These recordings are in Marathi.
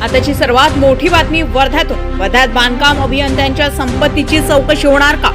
आताची सर्वात मोठी बातमी वर्ध्यातून। वर्ध्यात बांधकाम अभियंत्यांच्या संपत्तीची चौकशी होणार का?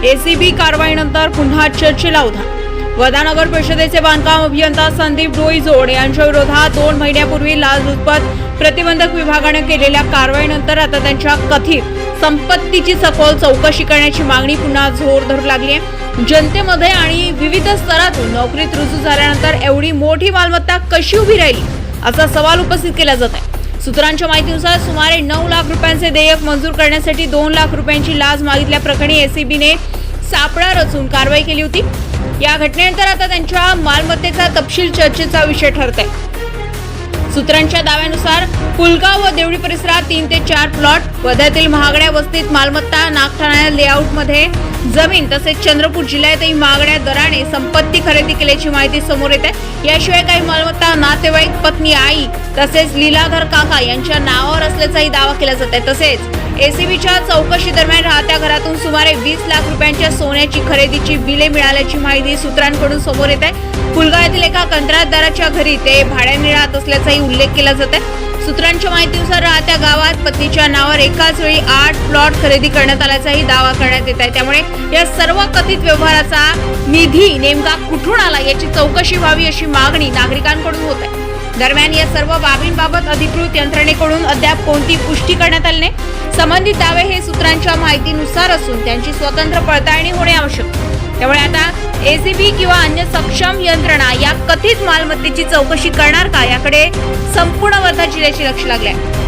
एसीबी कारवाईनंतर पुन्हा चर्चेला उधाण। वर्धा नगर परिषदेचे बांधकाम अभियंता संदीप डोईजोड यांच्या विरोधात 2 महिन्यापूर्वी लाचलुचपत प्रतिबंधक विभागाने केलेल्या कारवाईनंतर आता त्यांच्या कथित संपत्तीची सखोल चौकशी करण्याची मागणी पुन्हा जोर धरू लागली आहे। जनतेमध्ये आणि विविध स्तरातून नोकरीत रुजू झाल्यानंतर एवढी मोठी मालमत्ता कशी उभी राहिली असा सवाल उपस्थित केला जात आहे। सूत्रांच्या माहितीनुसार सुमारे 9 लाख रुपयांचे देयक मंजूर करण्यासाठी 2 लाख रुपयांची लाच मागितल्याप्रकरणी एसीबीने सापळा रचून कारवाई केली होती। या घटनेनंतर आता त्यांच्या मालमत्तेचा तपशील चर्चेचा विषय ठरत आहे। सूत्रांच्या दाव्यानुसार पुलगाव व देवळी परिसरात 3 ते 4 प्लॉट, वर्ध्यातील महागड्या वस्तीत मालमत्ता, नागठाणा लेआउट मध्ये जमीन तसेच चंद्रपूर जिल्ह्यातही महागड्या दराने संपत्ती खरेदी केल्याची माहिती समोर येते। याशिवाय काही मालमत्ता नातेवाईक, पत्नी, आई तसेच लीलाधर काका यांच्या नावावर असल्याचाही दावा केला जात आहे। तसेच एसीबीच्या चौकशी दरम्यान राहत्या घरातून सुमारे 20 लाख रुपयांच्या सोन्याची खरेदीची बिले मिळाल्याची माहिती सूत्रांकडून समोर येत आहे। पुलगाव येथील एका कंत्राटदाराच्या घरी ते भाड्याने राहत असल्याचाही उल्लेख केला जात आहे। सूत्रांच्या माहितीनुसार राहत्या गावात पत्नीच्या नावावर एकाच वेळी 8 प्लॉट खरेदी करण्यात आल्याचाही दावा करण्यात येत आहे। त्यामुळे या सर्व कथित व्यवहाराचा निधी नेमका कुठून आला याची चौकशी व्हावी अशी मागणी नागरिकांकडून होत आहे। दरम्यान या सर्व बाबींबाबत अधिकृत यंत्रणेकडून अद्याप कोणती पुष्टी करण्यात आली नाही। संबंधित दावे हे सूत्रांच्या माहितीनुसार असून त्यांची स्वतंत्र पडताळणी होणे आवश्यक आहे। त्यामुळे आता एसीबी किंवा अन्य सक्षम यंत्रणा या कथित मालमत्तेची चौकशी करणार का याकडे संपूर्ण वर्धा जिल्ह्याचे लक्ष लागले आहे।